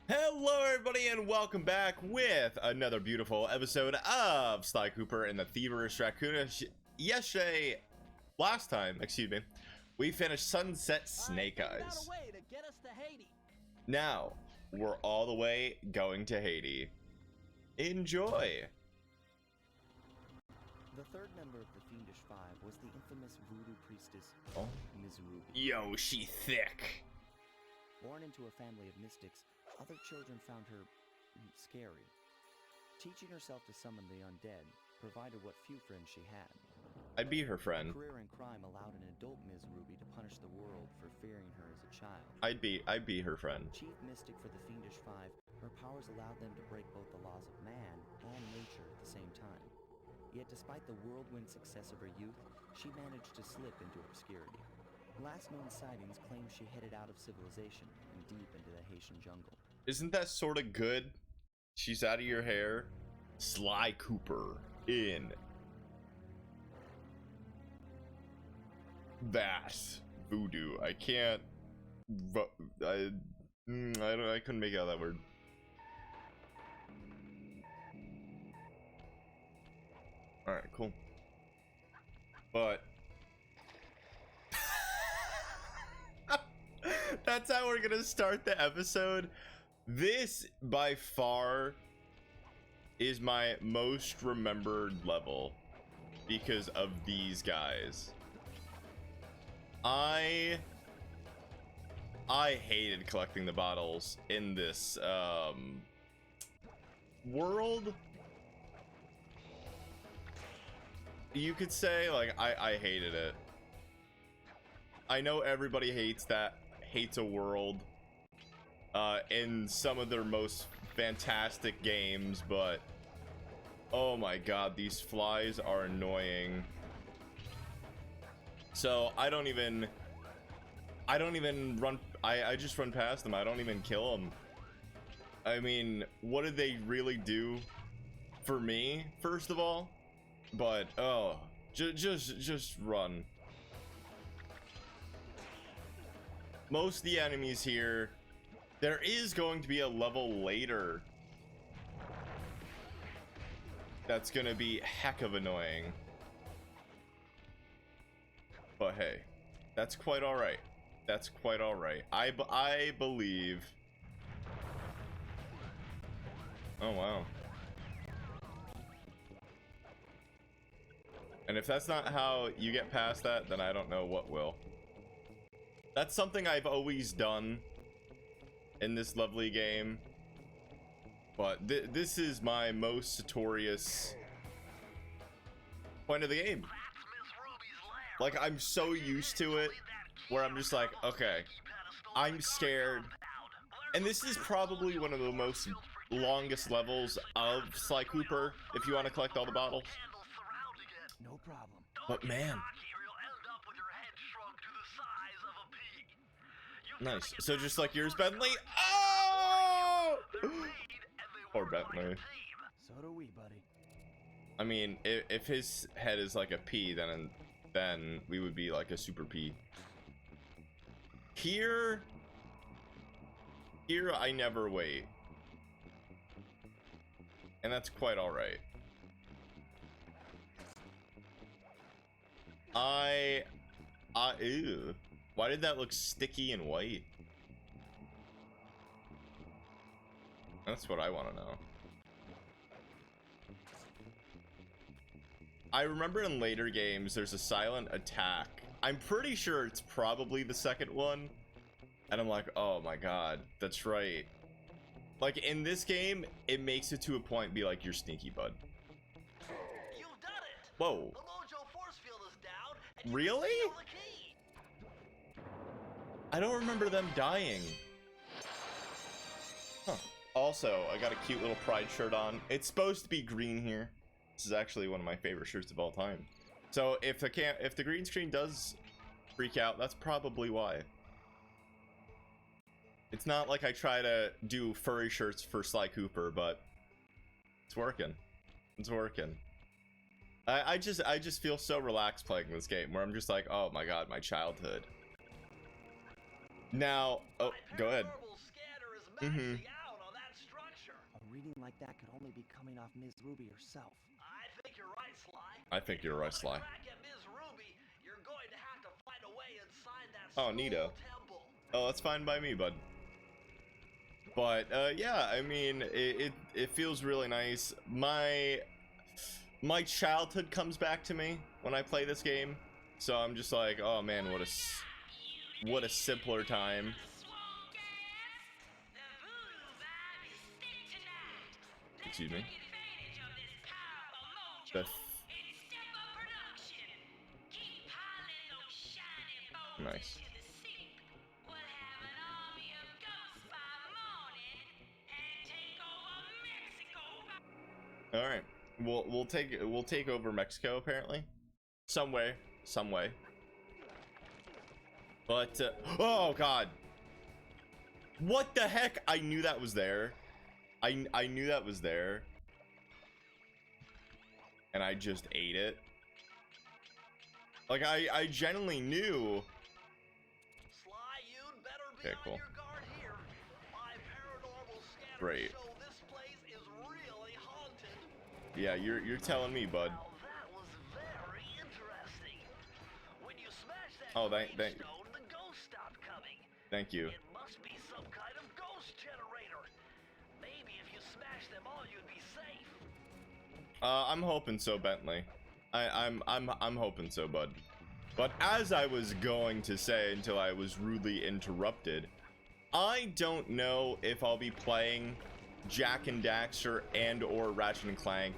Hello everybody and welcome back with another beautiful episode of Sly Cooper and the Thievius Raccoonus. Yesterday, last time, we finished Sunset Snake Eyes. Now, we're all the way going to Haiti. Enjoy! The third member of the Fiendish Five was the infamous voodoo priestess, Ms. Ruby. Yo, she thick. Born into a family of mystics, other children found her scary. Teaching herself to summon the undead provided what few friends she had. I'd be her friend. Her career in crime allowed an adult Ms. Ruby to punish the world for fearing her as a child. I'd be her friend. Chief mystic for the Fiendish Five, her powers allowed them to break both the laws of man and nature at the same time. Yet despite the whirlwind success of her youth, she managed to slip into obscurity. Last known sightings claim she headed out of civilization and deep into the Haitian jungle. Isn't that sort of good? She's out of your hair. Sly Cooper in that voodoo. I can't. I couldn't make out that word. All right, cool. But that's how we're gonna start the episode. This by far is my most remembered level because of these guys. I hated collecting the bottles in this world. You could say, like, I hated it. I know everybody hates a world in some of their most fantastic games, but oh my god, these flies are annoying. So I don't even run. I just run past them. I don't even kill them. I mean, what did they really do for me, first of all? But oh, just run. Most of the enemies here, there is going to be a level later that's gonna be heck of annoying, but hey, that's quite all right. That's quite all right. I believe. Oh wow. And if that's not how you get past that, then I don't know what will. That's something I've always done in this lovely game. But this is my most notorious point of the game. Like, I'm so used to it, where I'm just like, okay, I'm scared. And this is probably one of the most longest levels of Sly Cooper, if you want to collect all the bottles. No problem. But man, nice. So just like yours, Bentley. Oh, poor Bentley. So do we, buddy. I mean, if his head is like a P, then we would be like a super P. Here I never wait, and that's quite all right. Ew. Why did that look sticky and white? That's what I want to know. I remember in later games, there's a silent attack. I'm pretty sure it's probably the second one. And I'm like, oh my god, that's right. Like, in this game, it makes it to a point be like, you're sneaky, bud. You've done it. Whoa. The Mojo force field is down, and you Really? can steal the key. I don't remember them dying. Huh. Also, I got a cute little pride shirt on. It's supposed to be green here. This is actually one of my favorite shirts of all time. So if the green screen does freak out, that's probably why. It's not like I try to do furry shirts for Sly Cooper, but it's working. It's working. I just feel so relaxed playing this game, where I'm just like, oh my god, my childhood. Now, oh, go ahead. Scanner is maxing out reading like that could only be coming off Ms. Ruby herself. I think you're right, Sly. I think you're right, Sly. Crack at Ms. Ruby, you're going to have to find a way inside that Oh, school neato. temple. Oh, that's fine by me, bud. But yeah, I mean, it feels really nice. My childhood comes back to me when I play this game, so I'm just like, oh man, what a simpler time. Excuse me. Nice. All right, we'll take over Mexico apparently, some way. But oh god, what the heck? I knew that was there. I knew that was there, and I just ate it. Like I genuinely knew. Sly, you'd better be Okay, on cool. your guard here. My paranormal scanners Great. show this place is really haunted. Yeah, you're telling me, bud. Now that was very interesting. When you smashed that Oh, thank gravestone, the ghost stopped coming. thank you. It must be some kind of ghost generator. Maybe if you smash them all, you'd be safe. I'm hoping so, Bentley. I'm hoping so, bud. But as I was going to say until I was rudely interrupted, I don't know if I'll be playing Jak and Daxter and or Ratchet and Clank.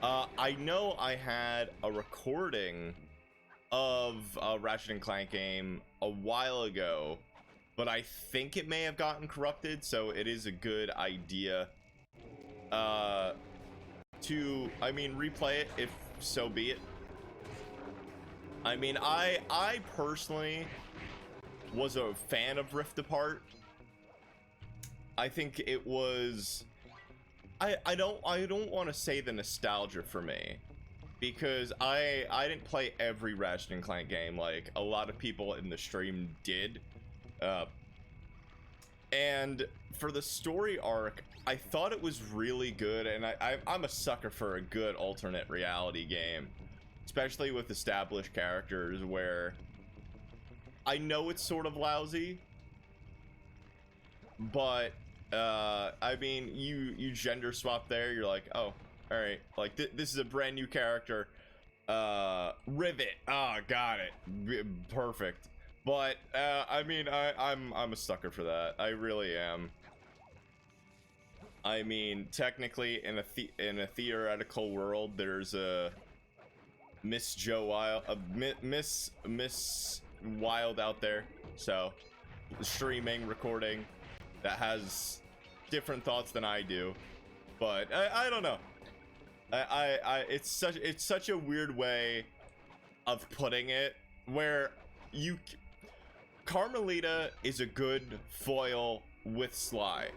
I know I had a recording of a Ratchet and Clank game a while ago, but I think it may have gotten corrupted, so it is a good idea to, I mean, replay it if so be it. I mean, I personally was a fan of Rift Apart. I think it was, I don't want to say the nostalgia for me, because I didn't play every Ratchet and Clank game like a lot of people in the stream did. And for the story arc, I thought it was really good, and I'm a sucker for a good alternate reality game, especially with established characters, where I know it's sort of lousy, but I mean, you gender swap there, you're like, oh, all right, like this is a brand new character. Rivet, got it, perfect. But I mean, I'm a sucker for that. I really am. I mean, technically, in a theoretical world, there's a Miss Joe Wild, Miss Wild out there. So, streaming, recording, that has different thoughts than I do. But I don't know. It's such a weird way of putting it, where Carmelita is a good foil with Sly.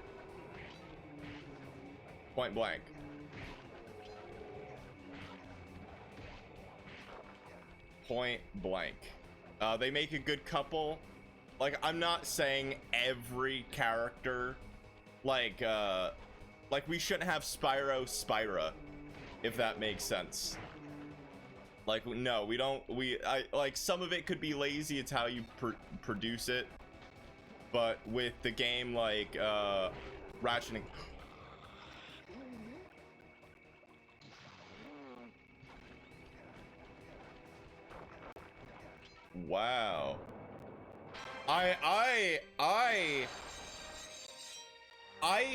Point blank. Point blank. They make a good couple. Like, I'm not saying every character, like we shouldn't have Spyra, if that makes sense. Like, no, we don't, like, some of it could be lazy, it's how you produce it. But with the game, like, Ratchet and... Wow. I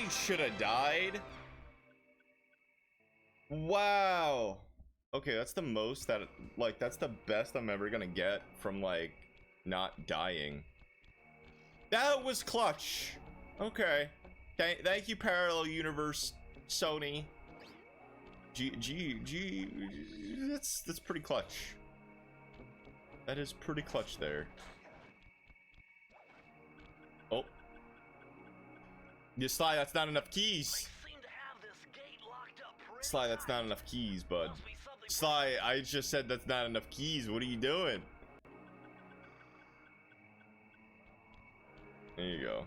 should have died. Wow. Okay, that's the most that, like, that's the best I'm ever gonna get from, like, not dying. That was clutch. Okay. Thank you, Parallel Universe, Sony. That's pretty clutch. That is pretty clutch there. Oh. Yeah, Sly, that's not enough keys. Sly, that's not enough keys, bud. Sly, I just said that's not enough keys. What are you doing? There you go.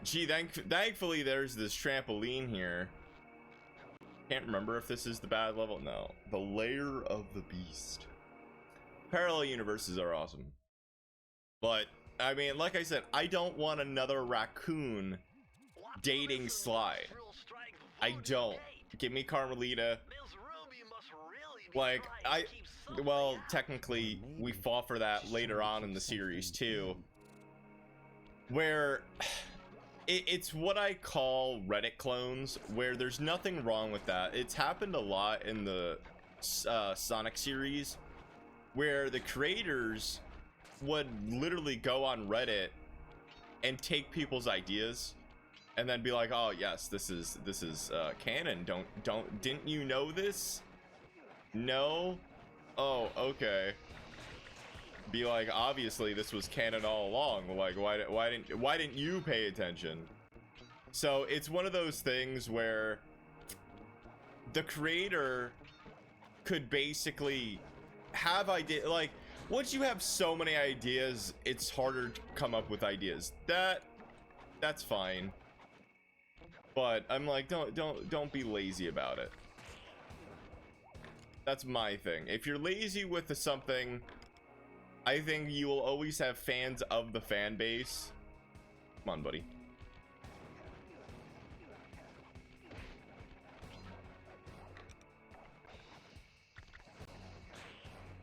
Gee, thankfully there's this trampoline here. Can't remember if this is the bad level. No. The Lair of the Beast. Parallel universes are awesome. But, I mean, like I said, I don't want another raccoon dating Sly. I don't. Give me Carmelita. Like, well, technically, we fall for that later on in the series, too. Where it's what I call Reddit clones, where there's nothing wrong with that. It's happened a lot in the Sonic series, where the creators would literally go on Reddit and take people's ideas and then be like, oh yes, this is canon. Didn't you know this? No? Oh, okay. Be like, obviously this was canon all along. Like, why didn't you pay attention? So it's one of those things where the creator could basically have idea, like, once you have so many ideas, it's harder to come up with ideas. That's fine. But I'm like, don't be lazy about it. That's my thing. If you're lazy with something, I think you will always have fans of the fan base. Come on, buddy.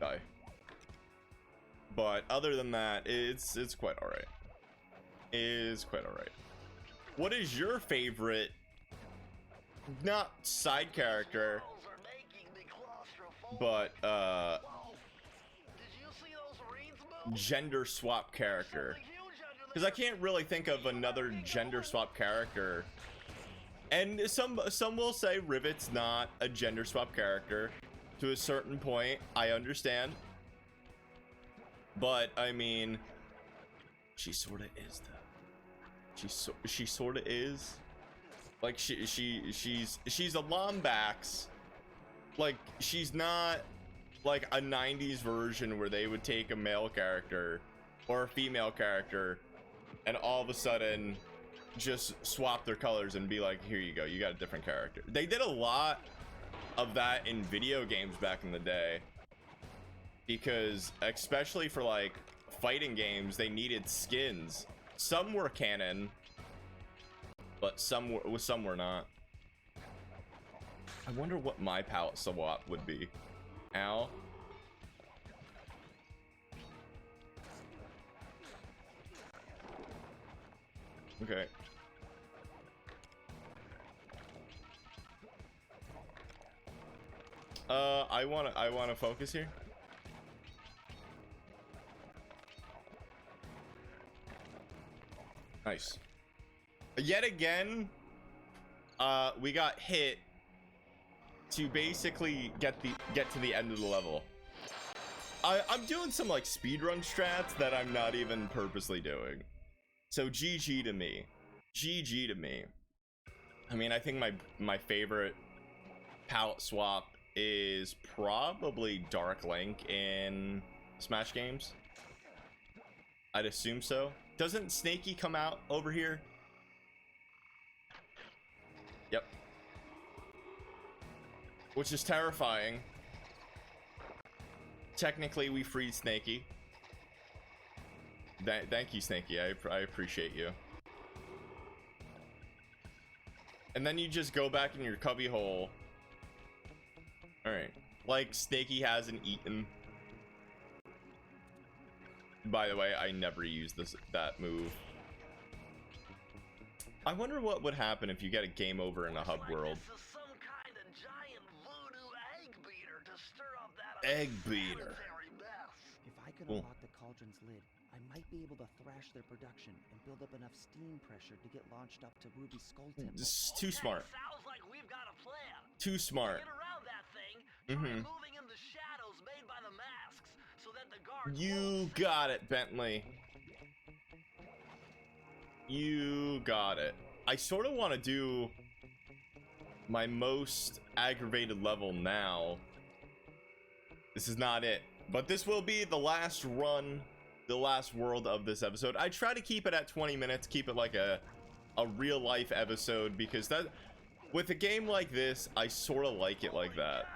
Die. But other than that, it's quite alright. It's quite alright. What is your favorite, not side character, but gender swap character? Because I can't really think of another gender swap character. And some will say Rivet's not a gender swap character. To a certain point, I understand. But I mean, she sort of is though. She sort of is. Like she's a Lombax. Like she's not like a 90s version where they would take a male character or a female character and all of a sudden just swap their colors and be like, here you go, you got a different character. They did a lot of that in video games back in the day, because especially for like fighting games, they needed skins. Some were canon, but some were not. I wonder what my palette swap would be. Ow. Okay. I wanna focus here. Nice. Yet again, we got hit to basically get to the end of the level. I'm doing some like speedrun strats that I'm not even purposely doing. So GG to me. GG to me. I mean, I think my favorite palette swap is probably Dark Link in Smash games. I'd assume so. Doesn't Snakey come out over here? Yep. Which is terrifying. Technically, we freed Snakey. Thank you, Snakey. I appreciate you. And then you just go back in your cubby hole. Alright. Like Snakey hasn't eaten. By the way, I never use that move. I wonder what would happen if you get a game over in a hub world. Egg beater. If I could Cool. unlock the cauldron's lid, I might be able to thrash their production and build up enough steam pressure to get launched up to Ruby's skull temple. This is too smart. Sounds like we've got a plan. Too smart. Get around that thing, try moving in the shadows made by the masks so that the guards You got it, Bentley. You got it. I sort of want to do my most aggravated level now. This is not it, but this will be the last run, the last world of this episode. I try to keep it at 20 minutes, keep it like a a real life episode, because that, with a game like this, I sort of like it like that.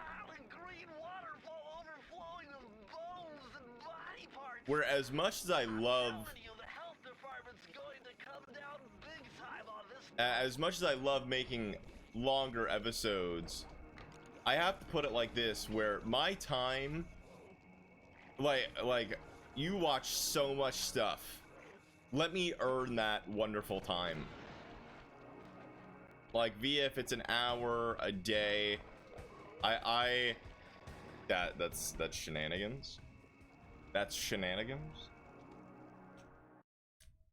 Where as much as I love, making longer episodes, I have to put it like this, where my time, like you watch so much stuff, let me earn that wonderful time. Like, via if it's an hour a day, that's shenanigans. That's shenanigans.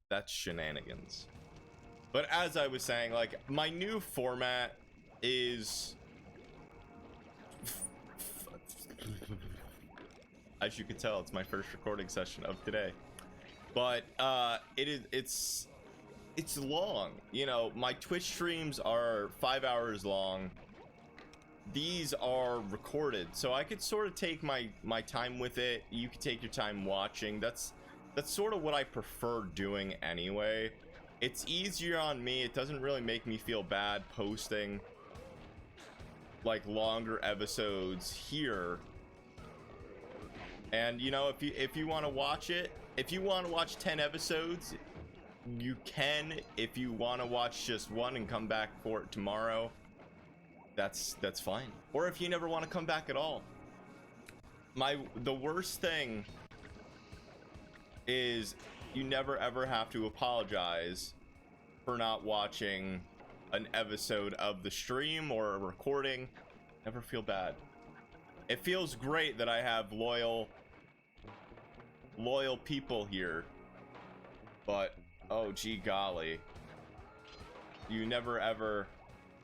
That's shenanigans. But as I was saying, like, my new format is, as you can tell, it's my first recording session of today. But it's long. You know, my Twitch streams are 5 hours long. These are recorded, so I could sort of take my time with it. You could take your time watching. That's sort of what I prefer doing anyway. It's easier on me. It doesn't really make me feel bad posting like longer episodes here. And you know, if you want to watch it, if you want to watch 10 episodes, you can. If you want to watch just one and come back for it tomorrow, that's fine. Or if you never want to come back at all. The worst thing is you never ever have to apologize for not watching an episode of the stream or a recording. Never feel bad. It feels great that I have loyal people here, but oh gee golly, you never ever,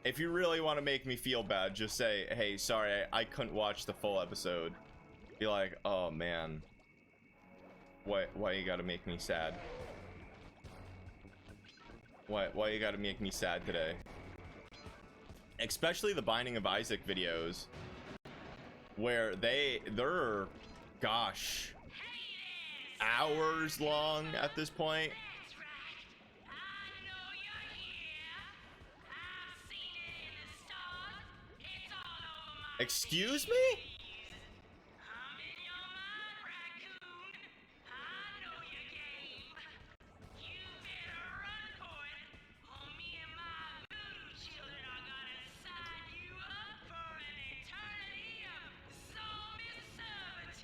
if you really want to make me feel bad, just say, hey, sorry, I couldn't watch the full episode. Be like, oh man, why you gotta make me sad? Why you gotta make me sad today? Especially the Binding of Isaac videos, where they're, gosh, hours long at this point. Excuse me?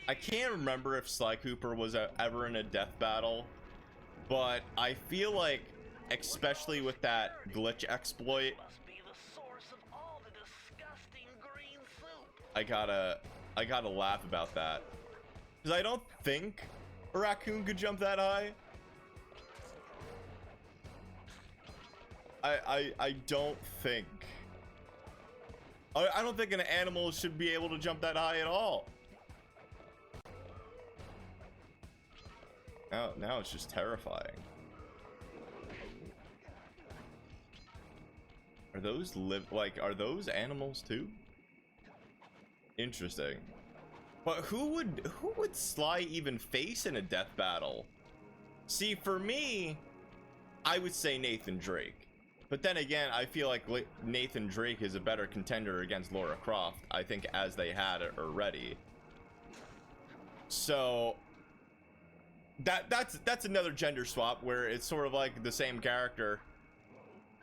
I can't remember if Sly Cooper was ever in a death battle, but I feel like, especially with that glitch exploit, I gotta laugh about that, because I don't think a raccoon could jump that high. I don't think. I don't think an animal should be able to jump that high at all. Now it's just terrifying. Are those are those animals too? Interesting. But who would Sly even face in a death battle? See, for me, I would say Nathan Drake. But then again, I feel like Nathan Drake is a better contender against Lara Croft, I think, as they had it already. So that's another gender swap where it's sort of like the same character,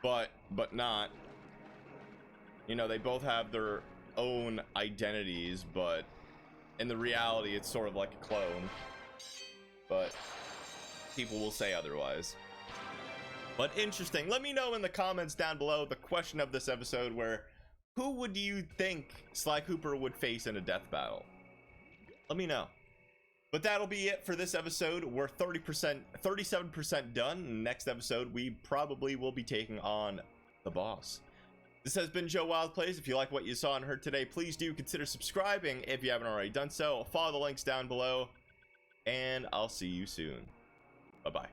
but not. You know, they both have their own identities, but in the reality it's sort of like a clone, but people will say otherwise. But interesting. Let me know in the comments down below the question of this episode, where who would you think Sly Cooper would face in a death battle? Let me know. But that'll be it for this episode. We're 37% done. Next episode, we probably will be taking on the boss. This has been Joe Wild Plays. If you like what you saw and heard today, please do consider subscribing if you haven't already done so. Follow the links down below, and I'll see you soon. Bye-bye.